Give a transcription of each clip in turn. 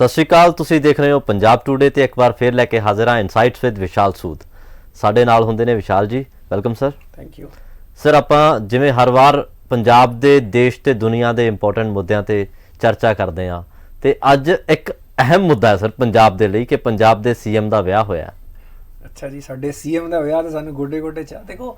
ਸਤਿ ਸ਼੍ਰੀ ਅਕਾਲ। ਤੁਸੀਂ ਦੇਖ ਰਹੇ ਹੋ ਪੰਜਾਬ ਟੂਡੇ ਤੇ ਇੱਕ ਵਾਰ ਫੇਰ ਲੈ ਕੇ ਹਾਜ਼ਰ ਹਾਂ ਇਨਸਾਈਟਸ ਵਿਦ ਵਿਸ਼ਾਲ ਸੂਦ। ਸਾਡੇ ਨਾਲ ਹੁੰਦੇ ਨੇ ਵਿਸ਼ਾਲ ਜੀ, welcome sir. Thank you sir, ਆਪਾਂ ਜਿਵੇਂ ਹਰ ਵਾਰ ਪੰਜਾਬ ਦੇ ਦੇਸ਼ ਤੇ ਦੁਨੀਆ ਦੇ ਇੰਪੋਰਟੈਂਟ ਮੁੱਦਿਆਂ ਤੇ ਚਰਚਾ ਕਰਦੇ ਹਾਂ ਤੇ ਅੱਜ ਇੱਕ ਅਹਿਮ ਮੁੱਦਾ ਹੈ ਸਰ ਪੰਜਾਬ ਦੇ ਲਈ ਕਿ ਪੰਜਾਬ ਦੇ ਸੀਐਮ ਦਾ ਵਿਆਹ ਹੋਇਆ। ਅੱਛਾ ਜੀ, ਸਾਡੇ ਸੀਐਮ ਦਾ ਵਿਆਹ ਤਾਂ ਸਾਨੂੰ ਗੋਡੇ ਗੋਡੇ ਚਾਹ। ਦੇਖੋ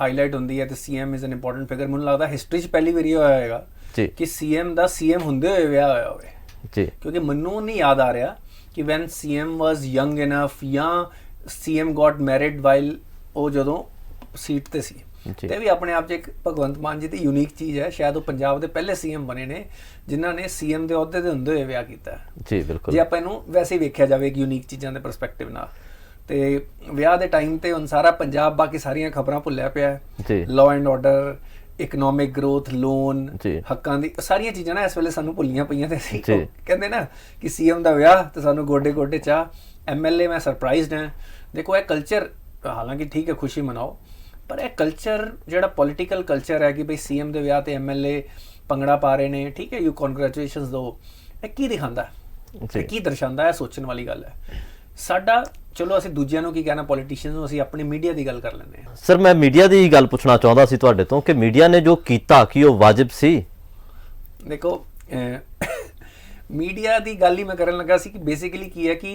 ਹਾਈਲਾਈਟ ਹੁੰਦੀ ਹੈ ਤੇ CM is an important figure. ਮੈਨੂੰ ਲੱਗਦਾ ਹਿਸਟਰੀ 'ਚ ਪਹਿਲੀ ਵਾਰੀ ਹੋਇਆ ਹੋਏਗਾ ਕਿ ਸੀਐਮ ਦਾ ਸੀਐਮ ਹੁੰਦੇ ਹੋਏ ਵਿਆਹ ਹੋਇਆ ਹੋਵੇ ਜੀ, ਕਿਉਂਕਿ ਮੈਨੂੰ ਨਹੀਂ ਯਾਦ ਆ ਰਿਹਾ ਕਿ ਵੈਨ ਸੀਐਮ ਵਾਜ਼ ਯੰਗ ਇਨਫ ਜਾਂ ਸੀਐਮ ਗॉट ਮੈਰਿਡ ਵਾਈਲ ਉਹ ਜਦੋਂ ਸੀਟ ਤੇ ਸੀ। ਤੇ ਵੀ ਆਪਣੇ ਆਪ 'ਚ ਇੱਕ ਭਗਵੰਤ ਮਾਨ ਜੀ ਦੀ ਯੂਨੀਕ ਚੀਜ਼ ਹੈ। ਸ਼ਾਇਦ ਉਹ ਪੰਜਾਬ ਦੇ ਪਹਿਲੇ ਸੀਐਮ ਬਣੇ ਨੇ ਜਿਨ੍ਹਾਂ ਨੇ ਸੀਐਮ ਦੇ ਅਹੁਦੇ ਤੇ ਹੁੰਦੇ ਹੋਏ ਵਿਆਹ ਕੀਤਾ ਜੀ। ਬਿਲਕੁਲ, ਜੇ ਆਪਾਂ ਇਹਨੂੰ ਵੈਸੇ ਹੀ ਵੇਖਿਆ ਜਾਵੇ ਇੱਕ ਯੂਨੀਕ ਚੀਜ਼ਾਂ ਦੇ ਪਰਸਪੈਕਟਿਵ ਨਾਲ। ਤੇ ਵਿਆਹ ਦੇ ਟਾਈਮ ਤੇ ਹੁਣ ਸਾਰਾ ਪੰਜਾਬ ਬਾਕੀ ਸਾਰੀਆਂ ਖਬਰਾਂ ਭੁੱਲਿਆ ਪਿਆ ਜੀ। Law and order, economic growth, loan, ਹੱਕਾਂ ਦੀ ਸਾਰੀਆਂ ਚੀਜ਼ਾਂ ਨਾ ਇਸ ਵੇਲੇ ਸਾਨੂੰ ਭੁੱਲੀਆਂ ਪਈਆਂ। ਤੇ ਅਸੀਂ ਕਹਿੰਦੇ ਨਾ ਕਿ ਸੀਐਮ ਦਾ ਵਿਆਹ ਤੇ ਸਾਨੂੰ ਗੋਡੇ ਗੋਡੇ ਚਾਹ। ਐਮਐਲਏ ਮੈਂ ਸਰਪ੍ਰਾਈਜ਼ਡ ਹਾਂ। ਦੇਖੋ ਇਹ ਕਲਚਰ ਹਾਲਾਂਕਿ ਠੀਕ ਹੈ, ਖੁਸ਼ੀ ਮਨਾਓ, ਪਰ ਇਹ ਕਲਚਰ ਜਿਹੜਾ ਪੋਲੀਟੀਕਲ ਕਲਚਰ ਹੈ ਕਿ ਬਈ ਸੀਐਮ ਦੇ ਵਿਆਹ ਤੇ ਐਮਐਲਏ ਭੰਗੜਾ ਪਾ ਰਹੇ ਨੇ, ਠੀਕ ਹੈ, ਯੂ ਕੰਗ੍ਰੈਚੁਲੇਸ਼ਨਸ ਦੋ, ਇਹ ਕੀ ਦਿਖਾਉਂਦਾ, ਕੀ ਦਰਸਾਉਂਦਾ ਹੈ? ਸੋਚਣ ਵਾਲੀ ਗੱਲ ਹੈ। ਸਾਡਾ ਚਲੋ ਅਸੀਂ ਦੂਜਿਆਂ ਨੂੰ ਕੀ ਕਹਿਣਾ, ਪੋਲੀਟੀਸ਼ੀਅਨਸ ਨੂੰ, ਅਸੀਂ ਆਪਣੀ ਮੀਡੀਆ ਦੀ ਗੱਲ ਕਰ ਲੈਂਦੇ ਹਾਂ। ਸਰ, ਮੈਂ ਮੀਡੀਆ ਦੀ ਗੱਲ ਪੁੱਛਣਾ ਚਾਹੁੰਦਾ ਸੀ ਤੁਹਾਡੇ ਤੋਂ ਕਿ ਮੀਡੀਆ ਨੇ ਜੋ ਕੀਤਾ ਕੀ ਉਹ ਵਾਜਿਬ ਸੀ? ਦੇਖੋ ਮੀਡੀਆ ਦੀ ਗੱਲ ਹੀ ਮੈਂ ਕਰਨ ਲੱਗਾ ਸੀ ਕਿ ਬੇਸਿਕਲੀ ਕੀ ਹੈ ਕਿ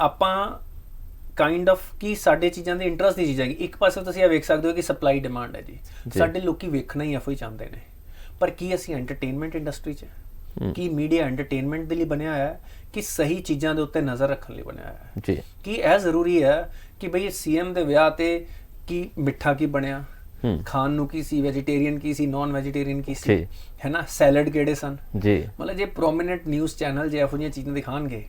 ਆਪਾਂ ਕਾਈਂਡ ਆਫ ਕਿ ਸਾਡੇ ਚੀਜ਼ਾਂ ਦੇ ਇੰਟਰਸਟ ਦੀ ਚੀਜ਼ ਹੈਗੀ। ਇੱਕ ਪਾਸੇ ਤੁਸੀਂ ਇਹ ਵੇਖ ਸਕਦੇ ਹੋ ਕਿ ਸਪਲਾਈ ਡਿਮਾਂਡ ਹੈ ਜੀ, ਸਾਡੇ ਲੋਕੀ ਵੇਖਣਾ ਹੀ ਇਹੋ ਹੀ ਚਾਹੁੰਦੇ ਨੇ। ਪਰ ਕੀ ਅਸੀਂ ਐਂਟਰਟੇਨਮੈਂਟ ਇੰਡਸਟਰੀ 'ਚ ਕੀ ਮੀਡੀਆ ਐਂਟਰਟੇਨਮੈਂਟ ਦੇ ਲਈ ਬਣਿਆ ਹੋਇਆ ਹੈ ਕਿ ਸਹੀ ਚੀਜ਼ਾਂ ਦੇ ਉੱਤੇ ਨਜ਼ਰ ਰੱਖਣ ਲਈ ਬਣਿਆ ਹੋਇਆ ਹੈ ਜੀ? ਕੀ ਇਹ ਜ਼ਰੂਰੀ ਹੈ ਕਿ ਬਈ ਸੀਐਮ ਦੇ ਵਿਆਹ ਤੇ ਕੀ ਮਿੱਠਾ ਕੀ ਬਣਿਆ, ਖਾਣ ਨੂੰ ਕੀ ਸੀ, ਵੈਜੀਟੇਰੀਅਨ ਕੀ ਸੀ, ਨਾਨ ਵੈਜੀਟੇਰੀਅਨ ਕੀ ਸੀ, ਹੈ ਨਾ, ਸੈਲਡ ਕਿਹੜੇ ਸਨ ਜੀ? ਮਤਲਬ ਜੇ ਪ੍ਰੋਮਿਨੈਂਟ ਨਿਊਜ਼ ਚੈਨਲ ਜੇ ਇਹੋ ਜਿਹੀਆਂ ਚੀਜ਼ਾਂ ਦਿਖਾਣਗੇ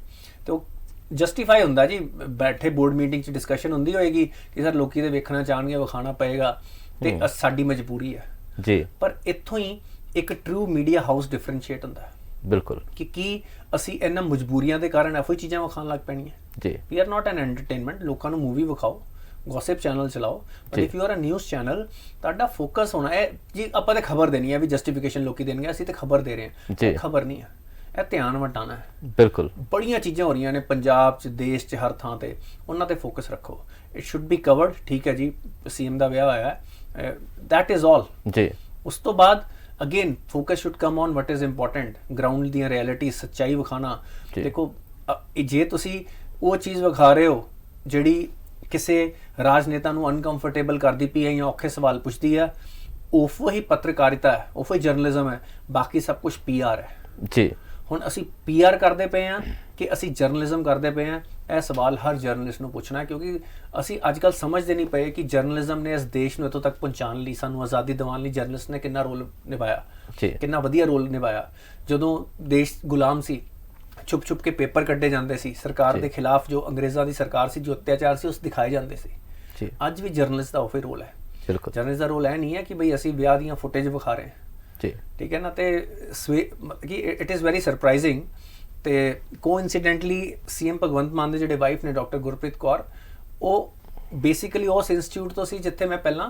ਤੇ ਉਹ ਜਸਟੀਫਾਈ ਹੁੰਦਾ ਜੀ। ਬੈਠੇ ਬੋਰਡ ਮੀਟਿੰਗ 'ਚ ਡਿਸਕਸ਼ਨ ਹੁੰਦੀ ਹੋਏਗੀ ਕਿ ਸਰ ਲੋਕੀ ਤੇ ਵੇਖਣਾ ਚਾਹਣਗੇ, ਵਿਖਾਣਾ ਪਏਗਾ ਤੇ ਸਾਡੀ ਮਜਬੂਰੀ ਹੈ ਜੀ। ਪਰ ਇੱਥੋਂ ਹੀ ਇੱਕ ਟਰੂ ਮੀਡੀਆ ਹਾਊਸ ਡਿਫਰੈਂਸ਼ੀਏਟ ਹੁੰਦਾ ਹੈ। ਬਿਲਕੁਲ, ਕਿ ਕੀ ਅਸੀਂ ਇਹਨਾਂ ਮਜਬੂਰੀਆਂ ਦੇ ਕਾਰਨ ਇਹੋ ਚੀਜ਼ਾਂ ਵਿਖਾਉਣ ਲੱਗ ਪੈਣੀਆਂ ਜੀ? We are not an entertainment. ਲੋਕਾਂ ਨੂੰ ਮੂਵੀ ਵਿਖਾਓ, ਗੌਸਿਪ ਚੈਨਲ ਚਲਾਓ, but if you are a news channel ਤੁਹਾਡਾ ਫੋਕਸ ਹੋਣਾ ਹੈ ਜੀ ਆਪਾਂ ਤੇ ਖਬਰ ਦੇਣੀ ਹੈ। ਵੀ ਜਸਟੀਫਿਕੇਸ਼ਨ ਲੋਕੀ ਦੇਣਗੇ, ਅਸੀਂ ਤੇ ਖਬਰ ਦੇ ਰਹੇ ਹਾਂ, ਖਬਰ ਨਹੀਂ ਹੈ, ਇਹ ਧਿਆਨ ਵਟਾਣਾ ਹੈ। ਬਿਲਕੁਲ, ਬੜੀਆਂ ਚੀਜ਼ਾਂ ਹੋ ਰਹੀਆਂ ਨੇ ਪੰਜਾਬ 'ਚ, ਦੇਸ਼ 'ਚ, ਹਰ ਥਾਂ ਤੇ, ਉਹਨਾਂ ਤੇ ਫੋਕਸ ਰੱਖੋ। It should B covered. ਠੀਕ ਹੈ ਜੀ, ਸੀਐਮ ਦਾ ਵਿਆਹ ਹੋਇਆ ਹੈ, ਦੈਟ ਇਜ਼ ਆਲ ਜੀ। ਉਸ ਤੋਂ ਬਾਅਦ again focus should come on what is important, ground ਦੀਆਂ ਰਿਐਲਿਟੀ, ਸੱਚਾਈ ਵਿਖਾਣਾ। ਦੇਖੋ ਜੇ ਤੁਸੀਂ ਉਹ ਚੀਜ਼ ਵਿਖਾ ਰਹੇ ਹੋ ਜਿਹੜੀ ਕਿਸੇ ਰਾਜਨੇਤਾ ਨੂੰ ਅਨਕੰਫਰਟੇਬਲ ਕਰਦੀ ਪਈ ਹੈ ਜਾਂ ਔਖੇ ਸਵਾਲ ਪੁੱਛਦੀ ਹੈ, ਉਹ ਹੀ ਪੱਤਰਕਾਰਿਤਾ ਹੈ, ਉਹ ਹੀ ਜਰਨਲਿਜ਼ਮ ਹੈ। ਬਾਕੀ ਸਭ ਕੁਝ ਪੀਆਰ ਹੈ ਜੀ। ਹੁਣ ਅਸੀਂ ਪੀਆਰ ਕਰਦੇ ਪਏ ਹਾਂ ਕਿ ਅਸੀਂ ਜਰਨਲਿਜ਼ਮ ਕਰਦੇ ਪਏ ਹਾਂ, ਇਹ ਸਵਾਲ ਹਰ ਜਰਨਲਿਸਟ ਨੂੰ ਪੁੱਛਣਾ ਹੈ। ਕਿਉਂਕਿ ਅਸੀਂ ਅੱਜ ਕੱਲ੍ਹ ਸਮਝਦੇ ਨਹੀਂ ਪਏ ਕਿ ਜਰਨਲਿਜ਼ਮ ਨੇ ਇਸ ਦੇਸ਼ ਨੂੰ ਇੱਥੋਂ ਤੱਕ ਪਹੁੰਚਾਉਣ ਲਈ, ਸਾਨੂੰ ਆਜ਼ਾਦੀ ਦਿਵਾਉਣ ਲਈ ਜਰਨਲਿਸਟ ਨੇ ਕਿੰਨਾ ਰੋਲ ਨਿਭਾਇਆ, ਕਿੰਨਾ ਵਧੀਆ ਰੋਲ ਨਿਭਾਇਆ। ਜਦੋਂ ਦੇਸ਼ ਗੁਲਾਮ ਸੀ, ਛੁਪ ਛੁਪ ਕੇ ਪੇਪਰ ਕੱਢੇ ਜਾਂਦੇ ਸੀ ਸਰਕਾਰ ਦੇ ਖਿਲਾਫ, ਜੋ ਅੰਗਰੇਜ਼ਾਂ ਦੀ ਸਰਕਾਰ ਸੀ, ਜੋ ਅਤਿਆਚਾਰ ਸੀ, ਉਸ ਦਿਖਾਏ ਜਾਂਦੇ ਸੀ। ਅੱਜ ਵੀ ਜਰਨਲਿਸਟ ਦਾ ਉਹੀ ਰੋਲ ਹੈ। ਜਰਨਲਿਸਟ ਦਾ ਰੋਲ ਇਹ ਨਹੀਂ ਹੈ ਕਿ ਬਈ ਅਸੀਂ ਵਿਆਹ ਦੀਆਂ ਫੁਟੇਜ ਵਿਖਾ ਰਹੇ ਹਾਂ, ਠੀਕ ਹੈ ਨਾ। ਤੇ ਕਿ ਇਟ ਇਜ਼ ਵੈਰੀ ਸਰਪ੍ਰਾਈਜ਼ਿੰਗ। ਤੇ ਕੋਇਨਸੀਡੈਂਟਲੀ ਸੀਐਮ ਭਗਵੰਤ ਮਾਨ ਦੇ ਜਿਹੜੇ ਵਾਈਫ ਨੇ ਡਾਕਟਰ ਗੁਰਪ੍ਰੀਤ ਕੌਰ, ਉਹ ਬੇਸਿਕਲੀ ਉਸ ਇੰਸਟੀਚਿਊਟ ਤੋਂ ਸੀ ਜਿੱਥੇ ਮੈਂ ਪਹਿਲਾਂ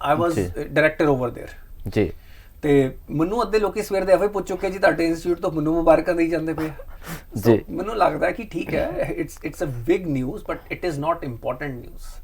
ਆਈ ਵਾਜ਼ ਡਾਇਰੈਕਟਰ ਓਵਰ देयर ਜੀ। ਤੇ ਮੈਨੂੰ ਅੱਧੇ ਲੋਕੀ ਸਵੇਰ ਦੇ ਇਹੋ ਹੀ ਪੁੱਛ ਚੁੱਕੇ ਜੀ ਤੁਹਾਡੇ ਇੰਸਟੀਚਿਊਟ ਤੋਂ ਮੈਨੂੰ ਮੁਬਾਰਕਾਂ ਦੇਈ ਜਾਂਦੇ ਪਏ ਜੀ। ਮੈਨੂੰ ਲੱਗਦਾ ਕਿ ਠੀਕ ਹੈ, it's a big news but it is not important news.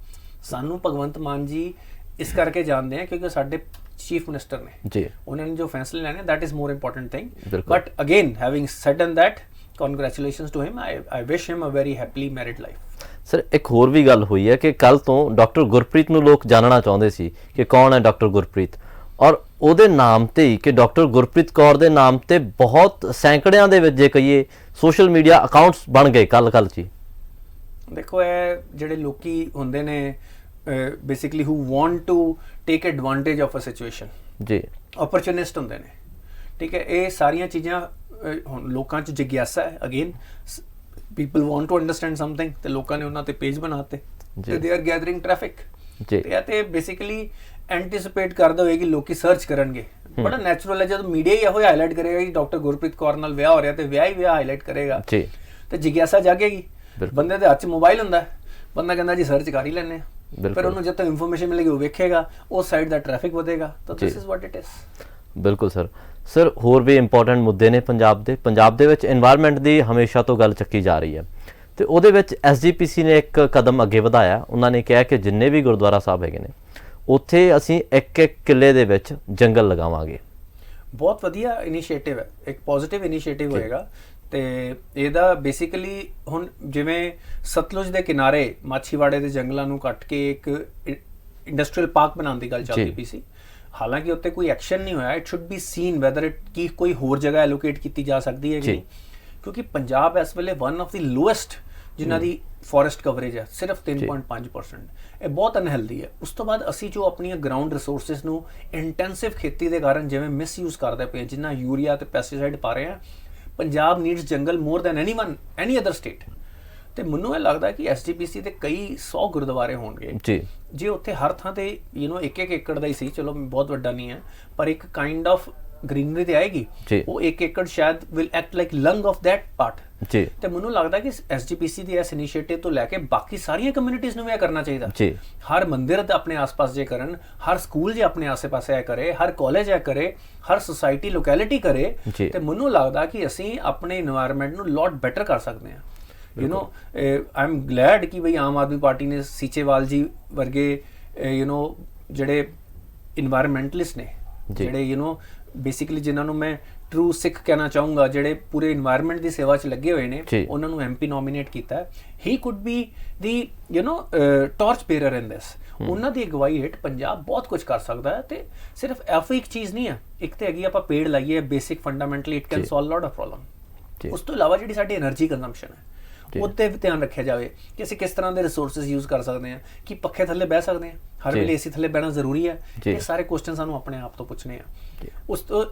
ਸਾਨੂੰ ਭਗਵੰਤ ਮਾਨ ਜੀ ਇਸ ਕਰਕੇ ਜਾਣਦੇ ਆ ਕਿਉਂਕਿ ਸਾਡੇ ਚੀਫ ਮਿਨਿਸਟਰ ਨੇ ਜੀ, ਉਹਨਾਂ ਨੇ ਜੋ ਫੈਸਲੇ ਲੈਣੇ, that is more important thing. But again, having said and that, congratulations to him. I wish him a very happily married life. Sir, ਇੱਕ ਹੋਰ ਵੀ ਗੱਲ ਹੋਈ ਹੈ ਕਿ ਕੱਲ ਤੋਂ ਡਾਕਟਰ ਗੁਰਪ੍ਰੀਤ ਨੂੰ ਲੋਕ ਜਾਣਨਾ ਚਾਹੁੰਦੇ ਸੀ ਕਿ ਕੌਣ ਹੈ ਡਾਕਟਰ ਗੁਰਪ੍ਰੀਤ, ਔਰ ਉਹਦੇ ਨਾਮ ਤੇ ਹੀ ਕਿ ਡਾਕਟਰ ਗੁਰਪ੍ਰੀਤ ਕੌਰ ਦੇ ਨਾਮ ਤੇ ਬਹੁਤ ਸੈਂਕੜਿਆਂ ਦੇ ਵਿੱਚ ਜੇ ਕਹੀਏ ਸੋਸ਼ਲ ਮੀਡੀਆ ਅਕਾਊਂਟਸ ਬਣ ਗਏ ਕੱਲ ਚ। ਦੇਖੋ ਇਹ ਜਿਹੜੇ ਲੋਕੀ ਹੁੰਦੇ ਨੇ basically who want to take advantage of a situation ਜੀ, opportunist ਹੁੰਦੇ ਨੇ, ਠੀਕ ਹੈ। ਇਹ ਸਾਰੀਆਂ ਚੀਜ਼ਾਂ ਹੁਣ ਲੋਕਾਂ 'ਚ ਜਿਗਿਆਸਾ ਹੈ। Again people want to understand something ਤੇ ਲੋਕਾਂ ਨੇ ਉਹਨਾਂ ਤੇ ਪੇਜ ਬਣਾਤੇ ਤੇ they are gathering traffic ਜੀ। ਤੇ ਇਹ ਤੇ ਬੇਸਿਕਲੀ ਐਂਟੀਸਿਪੇਟ ਕਰਦਾ ਹੋਏਗੀ ਲੋਕੀ ਸਰਚ ਕਰਨਗੇ। ਬੜਾ ਨੈਚੁਰਲ ਹੈ ਜਦੋਂ ਮੀਡੀਆ ਹੀ ਇਹੋ ਹਾਈਲਾਈਟ ਕਰੇਗਾ ਕਿ ਡਾਕਟਰ ਗੁਰਪ੍ਰੀਤ ਕੌਰ ਨਾਲ ਵਿਆਹ ਹੋ ਰਿਹਾ ਤੇ ਵਿਆਹ ਹੀ ਵਿਆਹ ਹਾਈਲਾਈਟ ਕਰੇਗਾ ਜੀ, ਤੇ ਜਿਗਿਆਸਾ ਜਾਗੇਗੀ। ਬੰਦੇ ਦੇ ਹੱਥ 'ਚ ਮੋਬਾਈਲ ਹੁੰਦਾ, ਬੰਦਾ ਕਹਿੰਦਾ ਜੀ ਸਰਚ ਕਰ ਹੀ ਲੈਂਦੇ ਆ, ਫਿਰ ਉਹਨੂੰ ਜਦ ਤੱਕ ਇਨਫੋਰਮੇਸ਼ਨ ਮਿਲੇਗੀ ਉਹ ਵੇਖੇਗਾ, ਉਸ ਸਾਈਡ ਦਾ ਟ੍ਰੈਫਿਕ ਵਧੇਗਾ। ਤਾਂ this is what it is. ਬਿਲਕੁਲ ਸਰ। ਸਰ ਹੋਰ ਵੀ ਇੰਪੋਰਟੈਂਟ ਮੁੱਦੇ ਨੇ ਪੰਜਾਬ ਦੇ ਵਿੱਚ এনवायरमेंट ਦੀ ਹਮੇਸ਼ਾ ਤੋਂ ਗੱਲ ਚੱਕੀ ਜਾ ਰਹੀ ਹੈ ਤੇ ਉਹਦੇ ਵਿੱਚ ਐਸਜੀਪੀਸੀ ਨੇ ਇੱਕ ਕਦਮ ਅੱਗੇ ਵਧਾਇਆ। ਉਹਨਾਂ ਨੇ ਕਿਹਾ ਕਿ ਜਿੰਨੇ ਵੀ ਗੁਰਦੁਆਰਾ ਸਾਹਿਬ ਹੈਗੇ ਨੇ ਉੱਥੇ ਅਸੀਂ ਇੱਕ ਕਿੱਲੇ ਦੇ ਵਿੱਚ ਜੰਗਲ ਲਗਾਵਾਂਗੇ। ਬਹੁਤ ਵਧੀਆ ਇਨੀਸ਼ੀਏਟਿਵ ਹੈ, ਇੱਕ ਪੋਜ਼ਿਟਿਵ ਇਨੀਸ਼ੀਏਟਿਵ ਹੋਏਗਾ। ਤੇ ਇਹਦਾ ਬੇਸਿਕਲੀ ਹੁਣ ਜਿਵੇਂ ਸਤਲੁਜ ਦੇ ਕਿਨਾਰੇ ਮਾਛੀਵਾੜੇ ਦੇ ਜੰਗਲਾਂ ਨੂੰ ਕੱਟ ਕੇ ਇੱਕ ਇੰਡਸਟਰੀਅਲ ਪਾਰਕ ਬਣਾਉਣ ਦੀ ਗੱਲ ਚੱਲਦੀ ਪਈ ਸੀ। ਹਾਲਾਂਕਿ ਉੱਤੇ ਕੋਈ ਐਕਸ਼ਨ ਨਹੀਂ ਹੋਇਆ। It should be seen whether it ਕੀ ਕੋਈ ਹੋਰ ਜਗ੍ਹਾ ਐਲੋਕੇਟ ਕੀਤੀ ਜਾ ਸਕਦੀ ਹੈ ਕਿ ਨਹੀਂ, ਕਿਉਂਕਿ ਪੰਜਾਬ ਇਸ ਵੇਲੇ ਵਨ ਆਫ ਦੀ ਲੋਐਸਟ ਜਿਨ੍ਹਾਂ ਦੀ ਫੋਰੈਸਟ ਕਵਰੇਜ ਹੈ, ਸਿਰਫ 3.5%। ਇਹ ਬਹੁਤ ਅਨਹੈਲਦੀ ਹੈ। ਉਸ ਤੋਂ ਬਾਅਦ ਅਸੀਂ ਜੋ ਆਪਣੀਆਂ ਗਰਾਊਂਡ ਰਿਸੋਰਸਿਸ ਨੂੰ ਇੰਟੈਂਸਿਵ ਖੇਤੀ ਦੇ ਕਾਰਨ ਜਿਵੇਂ ਮਿਸਯੂਜ਼ ਕਰਦੇ ਪਏ, ਜਿੰਨਾ ਯੂਰੀਆ ਤੇ ਪੈਸਟੀਸਾਈਡ ਪਾ ਰਹੇ ਆ, ਪੰਜਾਬ ਨੀਡਸ ਜੰਗਲ more than any other state. ਤੇ ਮੈਨੂੰ ਇਹ ਲੱਗਦਾ ਕਿ ਐਸਜੀਪੀਸੀ ਦੇ ਕਈ 100 ਗੁਰਦੁਆਰੇ ਹੋਣਗੇ ਜੇ ਉੱਥੇ ਹਰ ਥਾਂ ਤੇ ਇੱਕ ਏਕੜ ਦਾ ਹੀ ਸੀ, ਚਲੋ ਬਹੁਤ ਵੱਡਾ ਨਹੀਂ ਹੈ, ਪਰ ਇੱਕ ਕਾਈਂਡ ਆਫ ਗ੍ਰੀਨਰੀ ਤੇ ਆਏਗੀ। ਉਹ 1 ਏਕੜ ਸ਼ਾਇਦ ਵਿਲ ਐਕਟ ਲਾਈਕ ਲੰਗ ਆਫ ਦੈਟ ਪਾਰਟ। ਤੇ ਮੈਨੂੰ ਲੱਗਦਾ ਕਿ ਐਸਜੀਪੀਸੀ ਦੀ ਇਸ ਇਨੀਸ਼ੀਏਟਿਵ ਤੋਂ ਲੈ ਕੇ ਬਾਕੀ ਸਾਰੀਆਂ ਕਮਿਊਨਿਟੀਜ਼ ਨੂੰ ਵੀ ਇਹ ਕਰਨਾ ਚਾਹੀਦਾ। ਹਰ ਮੰਦਿਰ ਆਪਣੇ ਆਸ-ਪਾਸ ਜੇ ਕਰਨ, ਹਰ ਸਕੂਲ ਜੇ ਆਪਣੇ ਆਸੇ-ਪਾਸੇ ਇਹ ਕਰੇ, ਹਰ ਕਾਲਜ ਇਹ ਕਰੇ, ਹਰ ਸੁਸਾਇਟੀ ਲੋਕੈਲਿਟੀ ਕਰੇ, ਤੇ ਮੈਨੂੰ ਲੱਗਦਾ ਕਿ ਅਸੀਂ ਆਪਣੇ এনवायरमेंट ਨੂੰ ਲੋਟ ਬੈਟਰ ਕਰ ਸਕਦੇ ਹਾਂ। ਆਈ ਐਮ ਗਲੈਡ ਕਿ ਬਈ ਆਮ ਆਦਮੀ ਪਾਰਟੀ ਨੇ ਸੀਚੇਵਾਲ ਜੀ ਵਰਗੇ ਜਿਹੜੇ এনवायरमेंटलिस्ट ਨੇ, ਜਿਹੜੇ ਬੇਸਿਕਲੀ ਜਿਨ੍ਹਾਂ ਨੂੰ ਮੈਂ ਟਰੂ ਸਿੱਖ ਕਹਿਣਾ ਚਾਹੂੰਗਾ, ਜਿਹੜੇ ਪੂਰੇ এনवायरमेंट ਦੀ ਸੇਵਾ 'ਚ ਲੱਗੇ ਹੋਏ ਨੇ, ਉਹਨਾਂ ਨੂੰ ਐਮਪੀ ਨੋਮੀਨੇਟ ਕੀਤਾ ਹੈ। ਹੀ could B the torch bearer ਇਨ ਦਿਸ। ਉਹਨਾਂ ਦੀ ਅਗਵਾਈ ਹੇਠ ਪੰਜਾਬ ਬਹੁਤ ਕੁਝ ਕਰ ਸਕਦਾ ਹੈ। ਤੇ ਸਿਰਫ ਐਫ ਇੱਕ ਚੀਜ਼ ਨਹੀਂ ਹੈ, ਇੱਕ ਤੇ ਹੈਗੀ ਆਪਾਂ ਪੇੜ ਲਾਈਏ, basic fundamentally it can solve lot of problem. ਉਸ ਤੋਂ ਇਲਾਵਾ ਜਿਹੜੀ ਸਾਡੀ એનર્ਜੀ ਕੰਜ਼ੰਪਸ਼ਨ ਹੈ ਉਹਤੇ ਵੀ ਧਿਆਨ ਰੱਖਿਆ ਜਾਵੇ ਕਿ ਅਸੀਂ ਕਿਸ ਤਰ੍ਹਾਂ ਦੇ ਰਿਸੋਰਸਿਸ ਯੂਜ਼ ਕਰ ਸਕਦੇ ਹਾਂ, ਕਿ ਪੱਖੇ ਥੱਲੇ ਬਹਿ ਸਕਦੇ ਹਾਂ, ਹਰ ਵੇਲੇ ਏਸੀ ਥੱਲੇ ਬਹਿਣਾ ਜ਼ਰੂਰੀ ਹੈ। ਇਹ ਸਾਰੇ ਕੁਐਸਚਨ ਸਾਨੂੰ ਆਪਣੇ ਆਪ ਤੋਂ ਪੁੱਛਣੇ ਆ।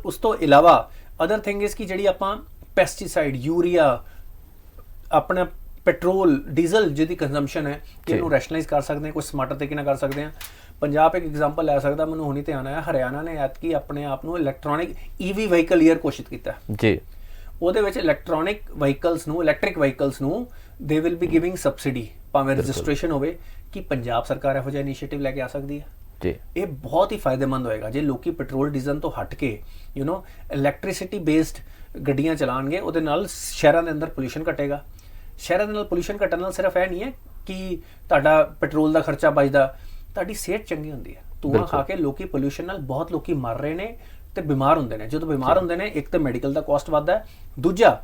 ਉਸ ਤੋਂ ਇਲਾਵਾ ਅਦਰ ਥਿੰਗ ਇਜ਼ ਕਿ ਜਿਹੜੀ ਆਪਾਂ ਪੈਸਟੀਸਾਈਡ, ਯੂਰੀਆ, ਆਪਣਾ ਪੈਟਰੋਲ, ਡੀਜ਼ਲ ਜਿਹਦੀ ਕੰਜ਼ੰਪਸ਼ਨ ਹੈ, ਇਹਨੂੰ ਰੈਸ਼ਨਲਾਈਜ਼ ਕਰ ਸਕਦੇ ਹਾਂ, ਕੁਝ ਸਮਾਰਟਰ ਤਰੀਕੇ ਨਾਲ ਕਰ ਸਕਦੇ ਹਾਂ। ਪੰਜਾਬ ਇੱਕ ਐਗਜ਼ਾਮਪਲ ਲੈ ਸਕਦਾ, ਮੈਨੂੰ ਹੁਣੀ ਧਿਆਨ ਆਇਆ, ਹਰਿਆਣਾ ਨੇ ਐਤਕੀ ਆਪਣੇ ਆਪ ਨੂੰ ਇਲੈਕਟ੍ਰੋਨਿਕ ਈਵੀ ਵਹੀਕਲ ਈਅਰ ਘੋਸ਼ਿਤ ਕੀਤਾ ਜੀ। ਉਹਦੇ ਵਿੱਚ ਇਲੈਕਟ੍ਰਿਕ ਵਹੀਕਲਸ ਨੂੰ they will be giving subsidy, ਭਾਵੇਂ ਰਜਿਸਟ੍ਰੇਸ਼ਨ ਹੋਵੇ। ਕਿ ਪੰਜਾਬ ਸਰਕਾਰ ਇਹੋ ਜਿਹਾ ਇਨੀਸ਼ੀਏਟਿਵ ਲੈ ਕੇ ਆ ਸਕਦੀ ਹੈ। ਇਹ ਬਹੁਤ ਹੀ ਫਾਇਦੇਮੰਦ ਹੋਏਗਾ ਜੇ ਲੋਕੀ ਪੈਟਰੋਲ ਡੀਜ਼ਲ ਤੋਂ ਹਟ ਕੇ ਇਲੈਕਟ੍ਰਿਸਿਟੀ ਬੇਸਡ ਗੱਡੀਆਂ ਚਲਾਉਣਗੇ। ਉਹਦੇ ਨਾਲ ਸ਼ਹਿਰਾਂ ਦੇ ਅੰਦਰ ਪੋਲਿਊਸ਼ਨ ਘਟੇਗਾ। ਸ਼ਹਿਰਾਂ ਦੇ ਨਾਲ ਪੋਲਿਊਸ਼ਨ ਘਟਣ ਨਾਲ ਸਿਰਫ ਇਹ ਨਹੀਂ ਹੈ ਕਿ ਤੁਹਾਡਾ ਪੈਟਰੋਲ ਦਾ ਖਰਚਾ ਬਚਦਾ, ਤੁਹਾਡੀ ਸਿਹਤ ਚੰਗੀ ਹੁੰਦੀ ਹੈ। ਧੂਆਂ ਖਾ ਕੇ ਲੋਕੀ ਪੋਲਿਊਸ਼ਨ ਨਾਲ ਬਹੁਤ ਲੋਕੀ ਮਰ ਰਹੇ ਨੇ ਤੇ ਬਿਮਾਰ ਹੁੰਦੇ ਨੇ। ਜਦੋਂ ਬਿਮਾਰ ਹੁੰਦੇ ਨੇ, ਇੱਕ ਤਾਂ ਮੈਡੀਕਲ ਦਾ ਕਾਸਟ ਵੱਧਦਾ ਹੈ, ਦੂਜਾ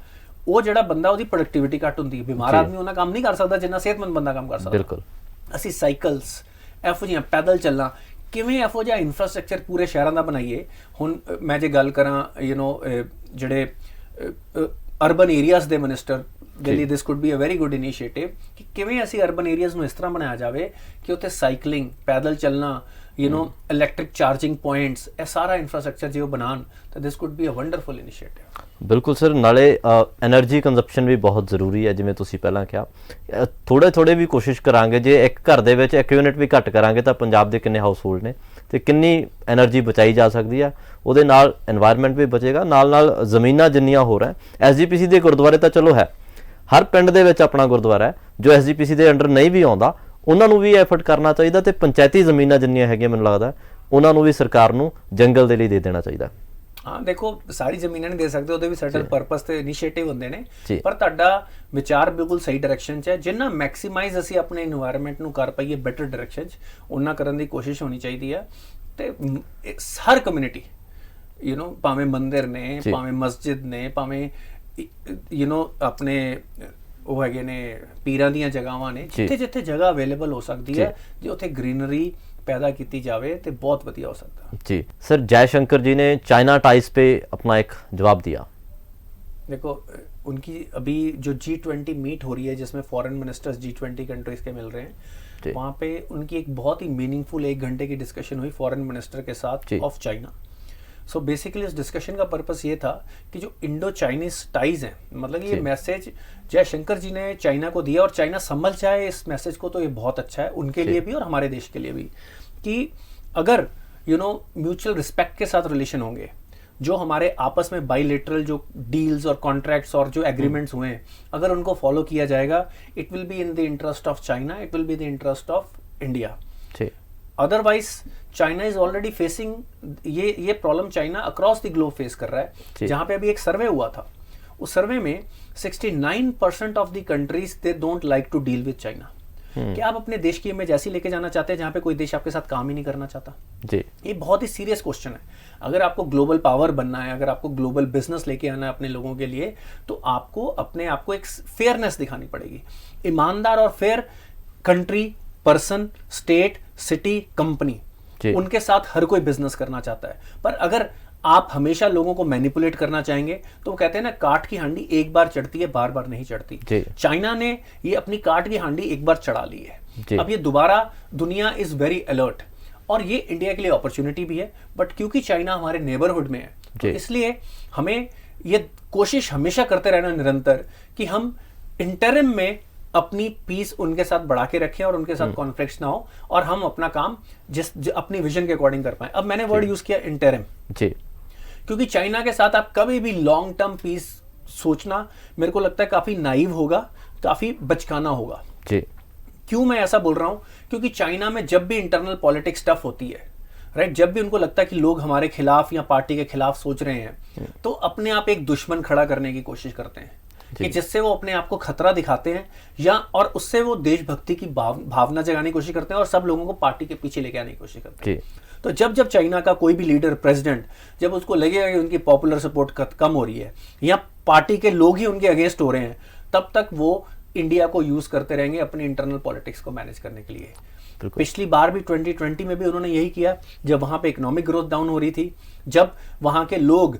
ਉਹ ਜਿਹੜਾ ਬੰਦਾ ਉਹਦੀ ਪ੍ਰੋਡਕਟਿਵਿਟੀ ਘੱਟ ਹੁੰਦੀ ਹੈ। ਬਿਮਾਰ ਆਦਮੀ ਉਹਨਾਂ ਕੰਮ ਨਹੀਂ ਕਰ ਸਕਦਾ ਜਿੰਨਾ ਸਿਹਤਮੰਦ ਬੰਦਾ ਕੰਮ ਕਰ ਸਕਦਾ। ਬਿਲਕੁਲ। ਅਸੀਂ ਸਾਈਕਲਸ, ਇਹੋ ਜਿਹੀਆਂ ਪੈਦਲ ਚੱਲਣਾ, ਕਿਵੇਂ ਇਹੋ ਜਿਹਾ ਇਨਫਰਾਸਟ੍ਰਕਚਰ ਪੂਰੇ ਸ਼ਹਿਰਾਂ ਦਾ ਬਣਾਈਏ। ਹੁਣ ਮੈਂ ਜੇ ਗੱਲ ਕਰਾਂ ਜਿਹੜੇ ਅਰਬਨ ਏਰੀਆਜ਼ ਦੇ ਮਿਨਿਸਟਰ ਦੇ ਲਈ this could be a very good initiative ਕਿ ਕਿਵੇਂ ਅਸੀਂ ਅਰਬਨ ਏਰੀਆਜ਼ ਨੂੰ ਇਸ ਤਰ੍ਹਾਂ ਬਣਾਇਆ ਜਾਵੇ ਕਿ ਉੱਥੇ ਸਾਈਕਲਿੰਗ, ਪੈਦਲ ਚੱਲਣਾ, ਇਲੈਕਟ੍ਰਿਕ ਚਾਰਜਿੰਗ ਪੁਆਇੰਟਸ, ਇਹ ਸਾਰਾ ਇਨਫਰਾਸਟ੍ਰਕਚਰ ਜੇ ਉਹ ਬਣਾਉਣ ਤਾਂ this could be a wonderful initiative. ਬਿਲਕੁਲ ਸਰ। ਨਾਲੇ એનર્ਜੀ ਕੰਜ਼ੰਪਸ਼ਨ ਵੀ ਬਹੁਤ ਜ਼ਰੂਰੀ ਹੈ, ਜਿਵੇਂ ਤੁਸੀਂ ਪਹਿਲਾਂ ਕਿਹਾ। ਥੋੜੇ ਵੀ ਕੋਸ਼ਿਸ਼ ਕਰਾਂਗੇ, ਜੇ ਇੱਕ ਘਰ ਦੇ ਵਿੱਚ 1 ਯੂਨਿਟ ਵੀ ਘੱਟ ਕਰਾਂਗੇ ਤਾਂ ਪੰਜਾਬ ਦੇ ਕਿੰਨੇ ਹਾਊਸ ਹੋਲਡ ਨੇ ਤੇ ਕਿੰਨੀ એનર્ਜੀ ਬਚਾਈ ਜਾ ਸਕਦੀ ਹੈ। ਉਹਦੇ ਨਾਲ এনवायरमेंट ਵੀ ਬਚੇਗਾ, ਨਾਲ ਜ਼ਮੀਨਾਂ ਜਿੰਨੀਆਂ ਹੋਰ ਹੈ। ਐਸਜੀਪੀਸੀ ਦੇ ਗੁਰਦੁਆਰੇ ਤਾਂ ਚਲੋ ਹੈ, ਹਰ ਪਿੰਡ ਦੇ ਵਿੱਚ ਆਪਣਾ ਗੁਰਦੁਆਰਾ ਹੈ। ਜੋ ਐਸਜੀਪੀਸੀ ਦੇ ਅੰਡਰ ਨਹੀਂ ਵੀ ਆਉਂਦਾ ਉਹਨਾਂ ਨੂੰ ਵੀ ਐਫਰਟ ਕਰਨਾ ਚਾਹੀਦਾ ਤੇ ਪੰਚਾਇਤੀ ਜ਼ਮੀਨਾਂ ਜਿੰਨੀਆਂ ਹੈਗੀਆਂ ਮੈਨੂੰ ਲੱਗਦਾ ਉਹਨਾਂ ਨੂੰ ਵੀ ਸਰਕਾਰ ਨੂੰ ਜੰਗਲ ਦੇ ਲਈ ਦੇ ਦੇਣਾ ਚਾਹੀਦਾ। ਹਾਂ, ਦੇਖੋ ਸਾਰੀ ਜ਼ਮੀਨਾਂ ਨਹੀਂ ਦੇ ਸਕਦੇ, ਉਹਦੇ ਵੀ ਸਰਟਨ ਪਰਪਸ ਤੇ ਇਨੀਸ਼ੀਏਟਿਵ ਹੁੰਦੇ ਨੇ, ਪਰ ਤੁਹਾਡਾ ਵਿਚਾਰ ਬਿਲਕੁਲ ਸਹੀ ਡਾਇਰੈਕਸ਼ਨ 'ਚ ਹੈ। ਜਿੰਨਾ ਮੈਕਸੀਮਾਈਜ਼ ਅਸੀਂ ਆਪਣੇ এনवायरमेंट ਨੂੰ ਕਰ ਪਾਈਏ ਬੈਟਰ ਡਾਇਰੈਕਸ਼ਨ 'ਚ, ਉਹਨਾਂ ਕਰਨ ਦੀ ਕੋਸ਼ਿਸ਼ ਹੋਣੀ ਚਾਹੀਦੀ ਹੈ। ਤੇ ਹਰ ਕਮਿਊਨਿਟੀ ਭਾਵੇਂ ਮੰਦਿਰ ਨੇ, ਭਾਵੇਂ ਮਸਜਿਦ ਨੇ, ਭਾਵੇਂ ਆਪਣੇ ਉਹ ਹੈਗੇ ਨੇ ਪੀਰਾਂ ਦੀਆਂ ਜਗ੍ਹਾਵਾਂ ਨੇ, ਜਿੱਥੇ ਜਗ੍ਹਾ ਅਵੇਲੇਬਲ ਹੋ ਸਕਦੀ ਹੈ, ਜੇ ਉੱਥੇ ਗ੍ਰੀਨਰੀ पैदा की जावे तो बहुत बढ़िया हो सकता। जी सर, जयशंकर जी ने चाइना टाइज पे अपना एक जवाब दिया। देखो उनकी अभी जो G20 मीट हो रही है जिसमें फॉरेन मिनिस्टर्स G20 कंट्रीज के मिल रहे हैं, वहाँ पे उनकी एक बहुत ही मीनिंगफुल 1 घंटे की डिस्कशन हुई फॉरेन मिनिस्टर के साथ ऑफ चाइना। सो बेसिकली इस डिस्कशन का पर्पस ये था कि जो इंडो चाइनीज टाइज हैं, मतलब ये मैसेज जयशंकर जी ने चाइना को दिया और चाइना समझ जाए इस मैसेज को तो ये बहुत अच्छा है उनके लिए भी और हमारे देश के लिए भी, कि अगर म्यूचुअल रिस्पेक्ट के साथ रिलेशन होंगे, जो हमारे आपस में बाइलेटरल जो डील्स और कॉन्ट्रैक्ट्स और जो एग्रीमेंट्स हुए हैं, अगर उनको फॉलो किया जाएगा, it will be in the interest of China, it will be the interest of India. Otherwise China is already facing ये problem China across the globe face कर रहा है। जहां पे अभी एक सर्वे हुआ था, उस सर्वे में 69% of the countries they don't like to deal with China. कि आप अपने देश की इमेज ऐसी लेके जाना चाहते हैं जहां पे कोई देश आपके साथ काम ही नहीं करना चाहता जी। ये बहुत ही सीरियस क्वेश्चन है। अगर आपको ग्लोबल पावर बनना है, अगर आपको ग्लोबल बिजनेस लेके आना है अपने लोगों के लिए, तो आपको अपने आप को एक फेयरनेस दिखानी पड़ेगी। ईमानदार और fair country, person, state, city, company, उनके साथ हर कोई बिजनेस करना चाहता है। पर अगर आप हमेशा लोगों को मैनिपुलेट करना चाहेंगे तो वो कहते हैं ना, काठ की हांडी एक बार चढ़ती है, बार बार नहीं चढ़ती। चाइना ने ये अपनी काठ की हांडी एक बार चढ़ा ली है, अब ये दोबारा, दुनिया इज वेरी अलर्ट, और ये इंडिया के लिए अपॉर्चुनिटी भी है। बट क्योंकि चाइना हमारे नेबरहुड में है, तो इसलिए हमें ये कोशिश हमेशा करते रहना निरंतर कि हम इंटरिम में अपनी पीस उनके साथ बढ़ा के रखें और उनके साथ कॉन्फ्लिक्ट्स ना हो, और हम अपना काम अपनी विजन के अकॉर्डिंग कर पाए। अब मैंने वर्ड यूज किया इंटरिम जी, क्योंकि चाइना के साथ आप कभी भी लॉन्ग टर्म पीस सोचना मेरे को लगता है काफी नाइव होगा, काफी बचकाना होगा जी। क्यों मैं ऐसा बोल रहा हूं? क्योंकि चाइना में जब भी इंटरनल पॉलिटिक्स टफ होती है, राइट, जब भी उनको लगता है कि लोग हमारे खिलाफ या पार्टी के खिलाफ सोच रहे हैं, तो अपने आप एक दुश्मन खड़ा करने की कोशिश करते हैं कि जिससे वो अपने आप को खतरा दिखाते हैं, या और उससे वो देशभक्ति की भावना जगाने की कोशिश करते हैं और सब लोगों को पार्टी के पीछे लेके आने की कोशिश करते हैं। तो जब चाइना का कोई भी लीडर, प्रेसिडेंट, जब उसको लगेगा कि उनकी पॉपुलर सपोर्ट कम हो रही है या पार्टी के लोग ही उनके अगेंस्ट हो रहे हैं, तब तक वो इंडिया को यूज करते रहेंगे अपनी इंटरनल पॉलिटिक्स को मैनेज करने के लिए। पिछली बार भी 2020 में भी उन्होंने यही किया, जब वहां पे इकोनॉमिक ग्रोथ डाउन हो रही थी, जब वहां के लोग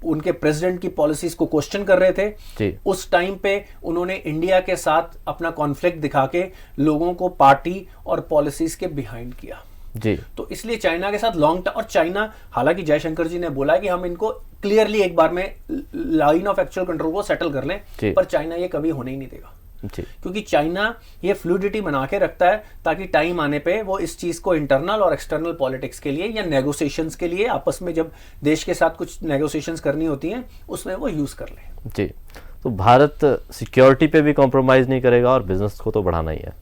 उनके प्रेसिडेंट की पॉलिसीज को क्वेश्चन कर रहे थे, उस टाइम पे उन्होंने इंडिया के साथ अपना कॉन्फ्लिक्ट दिखा के लोगों को पार्टी और पॉलिसीज के बिहाइंड किया जी। तो इसलिए चाइना के साथ लॉन्ग टर्म, और चाइना, हालांकि जयशंकर जी ने बोला कि हम इनको क्लियरली एक बार में लाइन ऑफ एक्चुअल कंट्रोल को सेटल कर लें, पर चाइना ये कभी होने ही नहीं देगा क्योंकि चाइना ये फ्लूइडिटी बना के रखता है ताकि टाइम आने पे वो इस चीज को इंटरनल और एक्सटर्नल पॉलिटिक्स के लिए या नेगोशिएशंस के लिए, आपस में जब देश के साथ कुछ नेगोशिएशंस करनी होती हैं, उसमें वो यूज कर ले जी। तो भारत सिक्योरिटी पे भी कॉम्प्रोमाइज नहीं करेगा और बिजनेस को तो बढ़ाना ही है।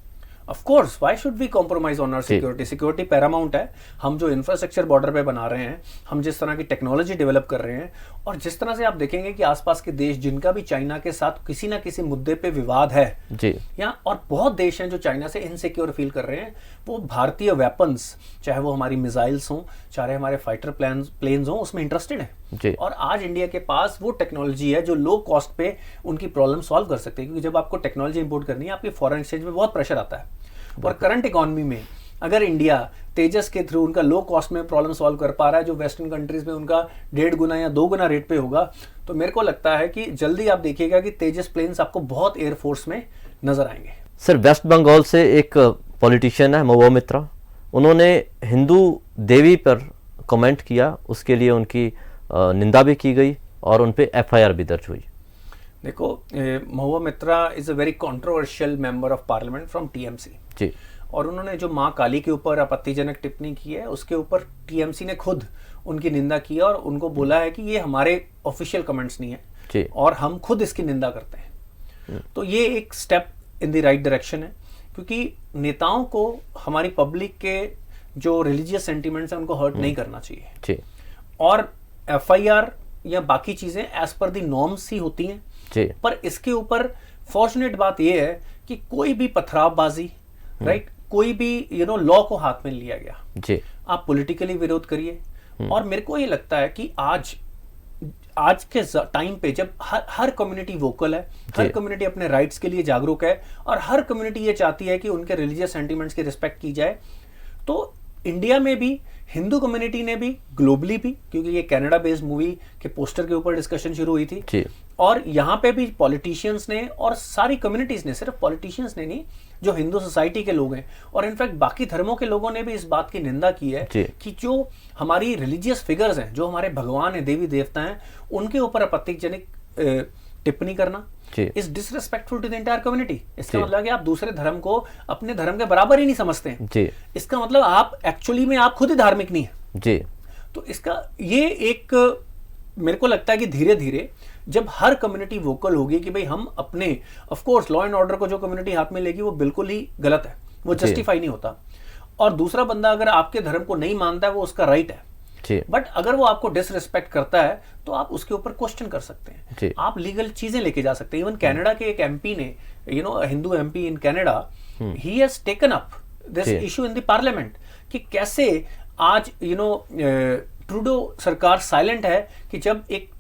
Of course, why should we compromise on our security? Security Paramount है। हम जो इंफ्रास्ट्रक्चर बॉर्डर पे बना रहे हैं, हम जिस तरह की टेक्नोलॉजी डेवलप कर रहे हैं, और जिस तरह से आप देखेंगे कि आसपास के देश जिनका भी चाइना के साथ किसी ना किसी मुद्दे पे विवाद है जी, या और बहुत देश हैं जो चाइना से इनसिक्योर फील कर रहे हैं, वो भारतीय वेपन्स, चाहे वो हमारी मिसाइल्स हों, चाहे हमारे फाइटर प्लेन्स हों, उसमें इंटरेस्टेड है जी। और आज इंडिया के पास वो टेक्नोलॉजी है जो लो कॉस्ट पे उनकी प्रॉब्लम सॉल्व कर सकते हैं, क्योंकि जब आपको टेक्नोलॉजी इंपोर्ट करनी है, आपके फॉरेन एक्सचेंज में बहुत प्रेशर आता है। और करंट इकोनॉमी में अगर इंडिया तेजस के थ्रू उनका लो कॉस्ट में प्रॉब्लम सॉल्व कर पा रहा है, जो वेस्टर्न कंट्रीज में उनका 1.5 गुना या 2 गुना रेट पे होगा, तो मेरे को लगता है कि जल्दी आप देखिएगा कि तेजस प्लेन्स आपको बहुत एयरफोर्स में नजर आएंगे। सर, वेस्ट बंगाल से एक पॉलिटिशियन है महुआ मित्रा, उन्होंने हिंदू देवी पर कमेंट किया, उसके लिए उनकी निंदा भी की गई और उन पे FIR भी दर्ज हुई। देखो, Mahua Mitra is a very controversial member of parliament from TMC जी, और उन्होंने जो माँ काली के ऊपर आपत्तिजनक टिप्पणी की है, उसके ऊपर TMC ने खुद उनकी निंदा की है और उनको बोला है कि ये हमारे ऑफिशियल कमेंट्स नहीं है जी, और हम खुद इसकी निंदा करते हैं। तो ये एक step in the right direction है, क्योंकि नेताओं को हमारी पब्लिक के जो रिलीजियस सेंटिमेंट्स हैं उनको हर्ट नहीं करना चाहिए जी। और FIR या बाकी चीजें एज पर दी नॉर्म्स ही होती हैं जी। पर इसके ऊपर फॉर्चुनेट बात यह है कि कोई भी पथरावबाजी, राइट, कोई भी लॉ को हाथ में लिया गया जी, आप पॉलिटिकली विरोध करिए। और मेरे को ये लगता है कि आज के टाइम पे जब हर कम्युनिटी वोकल है, हर कम्युनिटी अपने राइट्स के लिए जागरूक है, और हर कम्युनिटी ये चाहती है कि उनके रिलीजियस सेंटिमेंट्स की रिस्पेक्ट की जाए, तो इंडिया में भी हिंदू कम्युनिटी ने भी, ग्लोबली भी, क्योंकि ये कनाडा बेस्ड मूवी के पोस्टर के ऊपर डिस्कशन शुरू हुई थी जी। और यहाँ पे भी पॉलिटिशियंस ने और सारी कम्युनिटीज ने, सिर्फ पॉलिटिशियंस ने नहीं, जो हिंदू सोसाइटी के लोग हैं और इनफैक्ट बाकी धर्मों के लोगों ने भी इस बात की निंदा की है कि जो हमारी रिलीजियस फिगर्स हैं, जो हमारे भगवान हैं, देवी देवता हैं, उनके ऊपर आपत्तिजनक टिप्पणी करना is disrespectful to the entire community. इसका मतलब है कि आप दूसरे धर्म को अपने धर्म के बराबर ही नहीं समझते हैं जी। इसका मतलब आप एक्चुअली में आप खुद ही धार्मिक नहीं है जी। तो इसका ये एक, मेरे को लगता है कि धीरे धीरे जब हर कम्युनिटी वोकल होगी कि भाई हम अपने, of course law and order को जो कम्युनिटी हाथ में लेगी वो बिल्कुल ही गलत है, वो जस्टिफाई नहीं होता, और दूसरा बंदा अगर आपके धर्म को नहीं मानता है वो उसका राइट है, बट अगर वो आपको डिसरिस्पेक्ट करता है तो आप उसके ऊपर क्वेश्चन कर सकते हैं, आप लीगल चीजें लेके जा सकते हैं। इवन कनाडा के एक एमपी ने, Hindu MP in Canada, he has taken up this issue in the parliament कि कैसे आज ट्रूडो सरकार साइलेंट है कि जब एक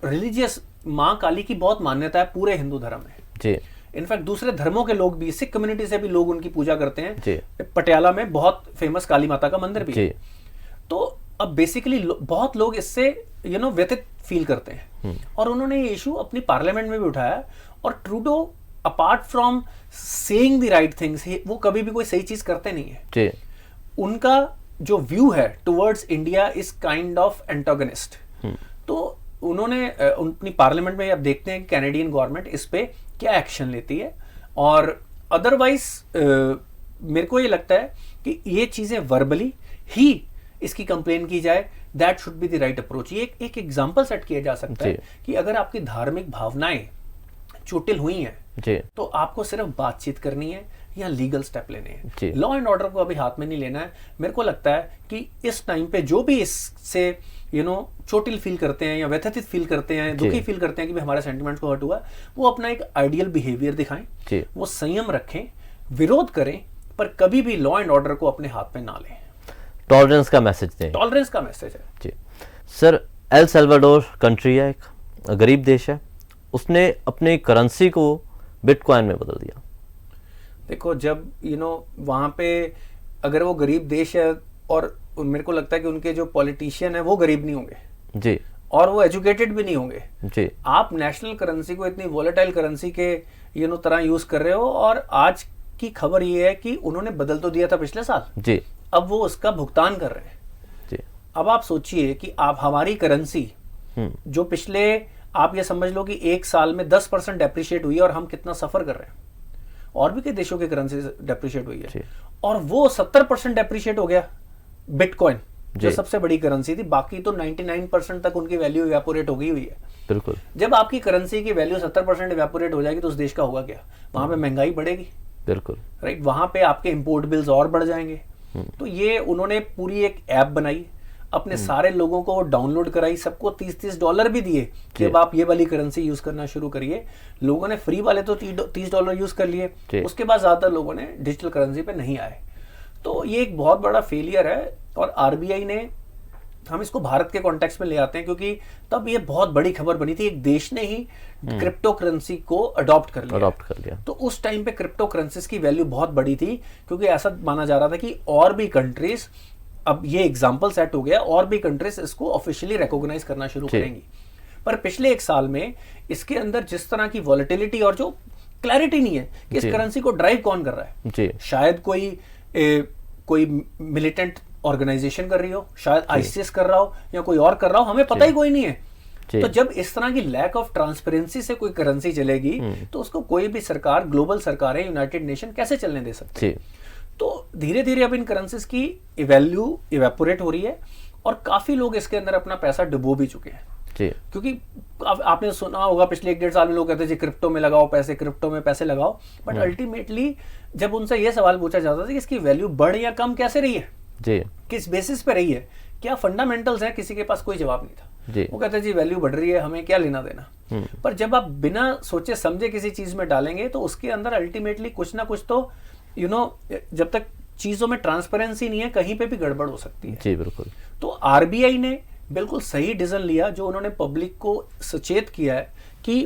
रिलीजियस माँ काली की बहुत मान्यता है पूरे हिंदू धर्म में, इनफैक्ट दूसरे धर्मों के लोग भी, सिख कम्युनिटी से भी लोग उनकी पूजा करते हैं। पटियाला में बहुत फेमस काली माता का मंदिर भी है। तो अब बेसिकली बहुत लोग इससे व्यथित फील करते हैं और उन्होंने ये इशू अपनी पार्लियामेंट में भी उठाया। और Trudeau apart from saying the right things, वो कभी भी कोई सही चीज करते नहीं है। उनका जो व्यू है towards India is kind of antagonist. तो उन्होंने अपनी पार्लियामेंट में, अब देखते हैं कि कैनेडियन गवर्नमेंट इस पे क्या एक्शन लेती है। और अदरवाइज मेरे को ये लगता है कि ये चीजें वर्बली ही इसकी कंप्लेन की जाए, that should be the right approach. ये एक एग्जांपल सेट किया जा सकता है कि अगर आपकी धार्मिक भावनाएं चोटिल हुई हैं तो आपको सिर्फ बातचीत करनी है या लीगल स्टेप लेने हैं। लॉ एंड ऑर्डर को अभी हाथ में नहीं लेना है। मेरे को लगता है कि इस टाइम पे जो भी इससे चोटिल फील करते हैं या व्यथित फील करते हैं, दुखी फील करते हैं कि हमारे सेंटिमेंट्स को हर्ट हुआ, वो अपना एक आइडियल बिहेवियर दिखाएं, वो संयम रखें, विरोध करें, पर कभी भी लॉ एंड ऑर्डर को अपने हाथ में ना लें। टॉलरेंस का मैसेज दें। टॉलरेंस का मैसेज है जी। सर, एल सल्वाडोर कंट्री है, एक गरीब देश है, उसने अपनी करेंसी को बिटकॉइन में बदल दिया। देखो, जब वहां पे अगर वो गरीब देश है और मेरे को लगता है कि उनके जो पॉलिटिशियन है वो गरीब नहीं होंगे जी, और वो एजुकेटेड भी नहीं होंगे जी। आप नेशनल करेंसी को इतनी वोलेटाइल करेंसी के तरह यूज कर रहे हो। और आज की खबर ये है कि उन्होंने बदल तो दिया था पिछले साल जी, अब वो उसका भुगतान कर रहे हैं जी। अब आप सोचिए कि आप हमारी करेंसी जो पिछले, आप ये समझ लो कि एक साल में 10% डेप्रिशिएट हुई है और हम कितना सफर कर रहे हैं। और भी कई देशों की करेंसी डेप्रिशिएट हुई है और वो 70% डेप्रिशिएट हो गया बिटकॉइन, जो सबसे बड़ी करेंसी थी। बाकी तो 99% तक उनकी वैल्यू इवेपोरेट हो गई हुई है। बिल्कुल। जब आपकी करेंसी की वैल्यू 70% इवेपोरेट हो जाएगी तो उस देश का होगा क्या? वहां पे महंगाई बढ़ेगी। बिल्कुल राइट। वहां पे आपके इंपोर्ट बिल्स और बढ़ जाएंगे। तो ये उन्होंने पूरी एक ऐप बनाई, अपने सारे लोगों को डाउनलोड कराई, सबको $30 भी दिए कि अब आप ये वाली करेंसी यूज करना शुरू करिए। लोगों ने फ्री वाले तो $30 यूज कर लिए, उसके बाद ज्यादातर लोगों ने डिजिटल करेंसी पे नहीं आए। तो ये एक बहुत बड़ा फेलियर है। और आरबीआई ने, हम इसको भारत के कॉन्टेक्स्ट में ले आते हैं क्योंकि तब ये बहुत बड़ी खबर बनी थी, एक देश ने ही क्रिप्टो करेंसी को अडॉप्ट कर लिया। तो उस टाइम पे क्रिप्टो करेंसीज की वैल्यू बहुत बड़ी थी क्योंकि ऐसा माना जा रहा था कि और भी कंट्रीज, अब ये एग्जांपल सेट हो गया, और भी कंट्रीज इसको ऑफिशियली रिकॉग्नाइज करना शुरू करेंगी। पर पिछले एक साल में इसके अंदर जिस तरह की वॉलेटिलिटी और जो क्लैरिटी नहीं है कि इस करेंसी को ड्राइव कौन कर रहा है। शायद कोई मिलिटेंट ऑर्गेनाइजेशन कर रही हो, शायद आईसीएस कर रहा हो या कोई और कर रहा हो, हमें पता ही कोई नहीं है। तो जब इस तरह की लैक ऑफ ट्रांसपेरेंसी से कोई करेंसी चलेगी तो उसको कोई भी सरकार, ग्लोबल सरकारें, यूनाइटेड नेशन कैसे चलने दे सकती है। तो धीरे धीरे अब इन करेंसीज की वैल्यू इवेपोरेट हो रही है और काफी लोग इसके अंदर अपना पैसा डुबो भी चुके हैं। क्योंकि आपने सुना होगा पिछले 1-1.5 साल में लोग कहते थे क्रिप्टो में लगाओ पैसे, क्रिप्टो में पैसे लगाओ, बट अल्टीमेटली जब उनसे यह सवाल पूछा जाता था कि इसकी वैल्यू बढ़ या कम कैसे रही है, किस बेसिस पे रही है, क्या फंडामेंटल्स है, किसी के पास कोई जवाब नहीं था। वो कहते जी वैल्यू बढ़ रही है, हमें क्या लेना देना। पर जब आप बिना सोचे समझे किसी चीज में डालेंगे तो उसके अंदर अल्टीमेटली कुछ ना कुछ तो जब तक चीजों में ट्रांसपेरेंसी नहीं है कहीं पे भी गड़बड़ हो सकती है। जी बिल्कुल। तो आरबीआई ने बिल्कुल सही डिसीजन लिया जो उन्होंने पब्लिक को सचेत किया है कि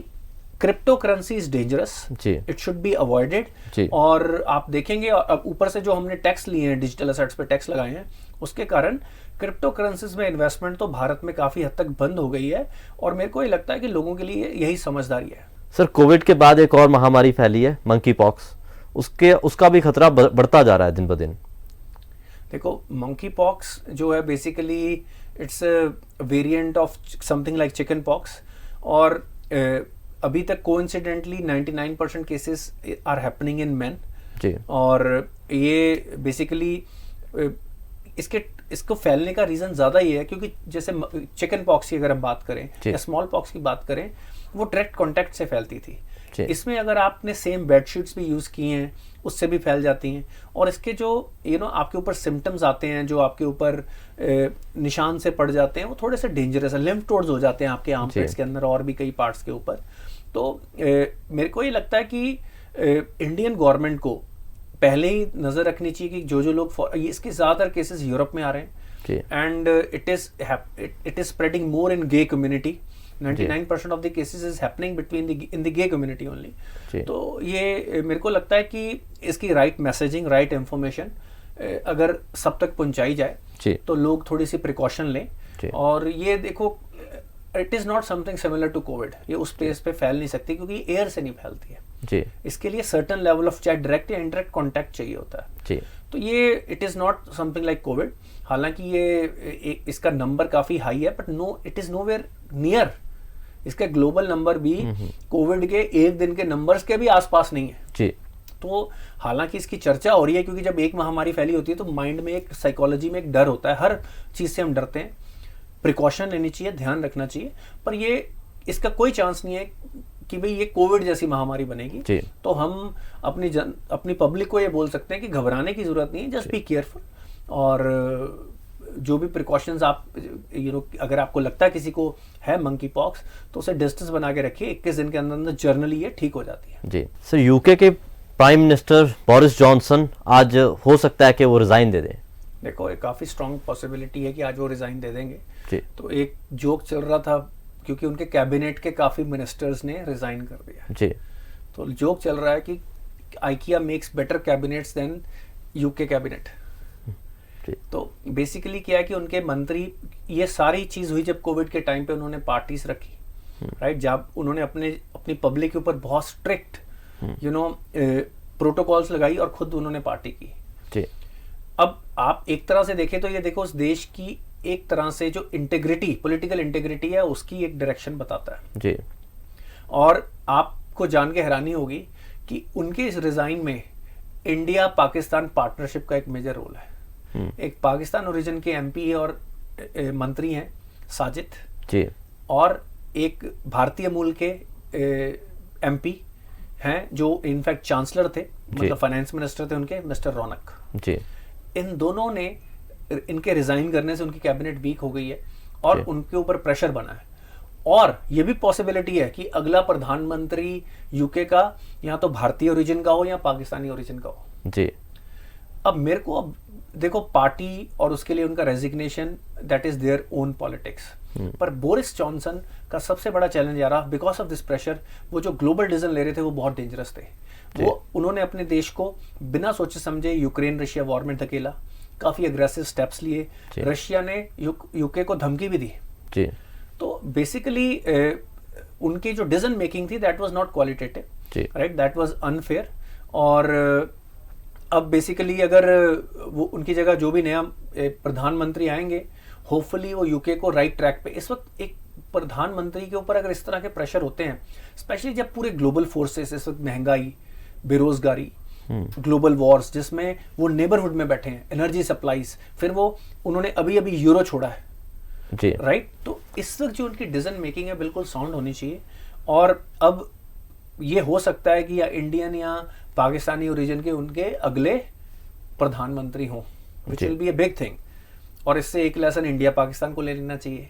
crypto currency is dangerous, it should be avoided. और आप देखेंगे अब ऊपर से जो हमने टैक्स लिए हैं, डिजिटल एसेट्स पे टैक्स लगाए हैं, उसके कारण क्रिप्टो करेंसीज में इन्वेस्टमेंट तो भारत में काफी हद तक बंद हो गई है। और मेरे को ये लगता है कि लोगों के लिए यही समझदारी है। सर, कोविड के बाद एक और महामारी फैली है, मंकी पॉक्स, उसका भी खतरा बढ़ता जा रहा है दिन ब दिन। देखो, मंकी पॉक्स जो है basically it's a variant of something like chickenpox. और अभी तक coincidentally 99% cases are happening in men. और ये बेसिकली इसको फैलने का रीजन ज्यादा ये है क्योंकि जैसे चिकन पॉक्स की अगर हम बात करें या स्मॉल पॉक्स की बात करें, वो डायरेक्ट कांटेक्ट से फैलती थी। जी। इसमें अगर आपने सेम बेडशीट्स भी यूज किए हैं उससे भी फैल जाती हैं। और इसके जो आपके ऊपर सिम्टम्स आते हैं, जो आपके ऊपर निशान से पड़ जाते हैं, वो थोड़े से डेंजरस है। लिम्फ नोड्स हो जाते हैं आपके आर्मपिट्स के अंदर और भी कई पार्ट्स के ऊपर। तो मेरे को ये लगता है कि इंडियन गवर्नमेंट को पहले ही नजर रखनी चाहिए कि जो लोग, इसके ज्यादातर केसेस यूरोप में आ रहे हैं and it is spreading more in gay community. 99% of the cases is happening between in the gay community only. तो ये मेरे को लगता है कि इसकी राइट मैसेजिंग, राइट इंफॉर्मेशन अगर सब तक पहुंचाई जाए तो लोग थोड़ी सी प्रिकॉशन लें। और ये देखो, it is not something similar to Covid. ये उस प्लेस पे फैल नहीं सकती क्योंकि एयर से नहीं फैलती है जी। इसके लिए सर्टन लेवल ऑफ चाहे डायरेक्ट या इनडायरेक्ट कांटेक्ट चाहिए होता है जी। तो ये it is not something like Covid. हालांकि ये इसका नंबर काफी हाई है, but no, it is nowhere near. इसका ग्लोबल नंबर भी कोविड के एक दिन के नंबर्स के भी आसपास नहीं है जी। तो हालांकि इसकी चर्चा हो रही है क्योंकि जब एक महामारी फैली होती है तो माइंड में एक साइकोलॉजी में एक डर होता है, हर चीज से हम डरते हैं। प्रिकॉशन लेनी चाहिए, ध्यान रखना चाहिए, पर ये इसका कोई चांस नहीं है कि भाई ये कोविड जैसी महामारी बनेगी। तो हम अपनी पब्लिक को ये बोल सकते हैं कि घबराने की जरूरत नहीं है, जस्ट बी केयरफुल। और जो भी प्रिकॉशंस आप अगर आपको लगता है किसी को है मंकी पॉक्स तो उसे डिस्टेंस बना के रखिए। 21 दिन के अंदर अंदर जर्नली ये ठीक हो जाती है जी। सर, यूके के प्राइम मिनिस्टर बोरिस जॉनसन आज हो सकता है कि वो रिजाइन दे दें। देखो, एक काफी स्ट्रांग पॉसिबिलिटी है कि आज वो रिजाइन दे देंगे जी। तो एक जोक चल रहा था क्योंकि उनके कैबिनेट के काफी मिनिस्टर्स ने रिजाइन कर दिया जी। तो जोक चल रहा है कि IKEA makes better cabinets than UK cabinet. तो बेसिकली क्या है कि उनके मंत्री, ये सारी चीज हुई जब कोविड के टाइम पे उन्होंने पार्टीज रखी, राइट, जब उन्होंने अपनी पब्लिक के ऊपर बहुत स्ट्रिक्ट प्रोटोकॉल्स लगाई और खुद उन्होंने पार्टी की जी। अब आप एक तरह से देखें तो ये देखो, उस देश की एक तरह से जो इंटेग्रिटी, पॉलिटिकल इंटेग्रिटी है, उसकी एक डायरेक्शन बताता है जी। और आपको जान के हैरानी होगी कि उनके इस रिजाइन में इंडिया पाकिस्तान पार्टनरशिप का एक मेजर रोल है। एक पाकिस्तान ओरिजिन के एमपी और मंत्री हैं साजिद जी, और एक भारतीय मूल के एमपी हैं जो इनफैक्ट चांसलर थे, मतलब फाइनेंस मिनिस्टर थे उनके, मिस्टर रौनक जी। इन दोनों ने, इनके रिजाइन करने से उनकी कैबिनेट वीक हो गई है और उनके ऊपर प्रेशर बना है। और ये भी पॉसिबिलिटी है कि अगला प्रधानमंत्री यूके का या तो भारतीय ओरिजिन का हो या पाकिस्तानी ओरिजिन का हो जी। अब मेरे को, अब देखो, पार्टी और उसके लिए उनका resignation, that is their own politics. पर बोरिस जॉनसन का सबसे बड़ा चैलेंज आ रहा, बिकॉज ऑफ दिस प्रेशर, वो जो ग्लोबल डिसीजन ले रहे थे वो बहुत डेंजरस थे। वो उन्होंने अपने देश को बिना सोचे समझे यूक्रेन रशिया वॉर में धकेला, काफी अग्रेसिव स्टेप्स लिए। रशिया ने यूके को धमकी भी दी जी। तो बेसिकली उनकी जो डिसीजन मेकिंग थी, that was not qualitative, right, that was unfair. और अब बेसिकली अगर वो उनकी जगह जो भी नया प्रधानमंत्री आएंगे, होपफुली वो यूके को राइट ट्रैक पे, इस वक्त एक प्रधानमंत्री के ऊपर अगर इस तरह के प्रेशर होते हैं, स्पेशली जब पूरे ग्लोबल फोर्सेस, इस वक्त महंगाई, बेरोजगारी, ग्लोबल वॉर्स, जिसमें वो नेबरहुड में बैठे हैं, एनर्जी सप्लाईज, फिर वो उन्होंने अभी अभी यूरो छोड़ा है जी, राइट। तो इस वक्त जो उनकी डिसीजन मेकिंग है बिल्कुल साउंड होनी चाहिए। और अब ये हो सकता है कि या इंडियन या पाकिस्तानी ओरिजिन के उनके अगले प्रधानमंत्री हों, which will be a big thing. और इससे एक लेसन इंडिया पाकिस्तान को ले लेना चाहिए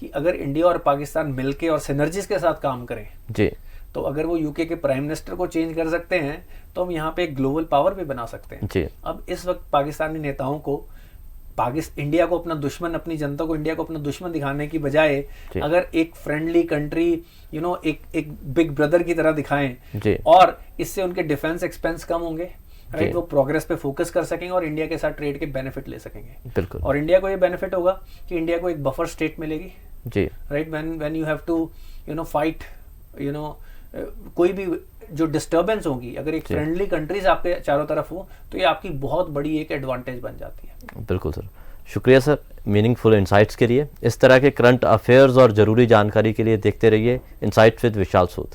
कि अगर इंडिया और पाकिस्तान मिलके और सिनर्जीज के साथ काम करें जी, तो अगर वो यूके के प्राइम मिनिस्टर को चेंज कर सकते हैं तो हम यहाँ पे एक ग्लोबल पावर भी बना सकते हैं जी। अब इस वक्त पाकिस्तानी नेताओं को इंडिया को अपना दुश्मन, अपनी जनता को इंडिया को अपना दुश्मन दिखाने की बजाय अगर एक फ्रेंडली कंट्री, एक बिग ब्रदर की तरह दिखाएं, और इससे उनके डिफेंस एक्सपेंस कम होंगे, राइट, वो प्रोग्रेस पे फोकस कर सकेंगे और इंडिया के साथ ट्रेड के बेनिफिट ले सकेंगे बिल्कुल। और इंडिया को ये बेनिफिट होगा कि इंडिया को एक बफर स्टेट मिलेगी जी, right, when you have to fight, कोई भी जो डिस्टर्बेंस होगी, अगर एक फ्रेंडली कंट्रीज आपके चारों तरफ हो तो ये आपकी बहुत बड़ी एक एडवांटेज बन जाती है। बिल्कुल सर, शुक्रिया सर मीनिंगफुल इनसाइट्स के लिए। इस तरह के करंट अफेयर्स और ज़रूरी जानकारी के लिए देखते रहिए इनसाइट्स विद विशाल सूद।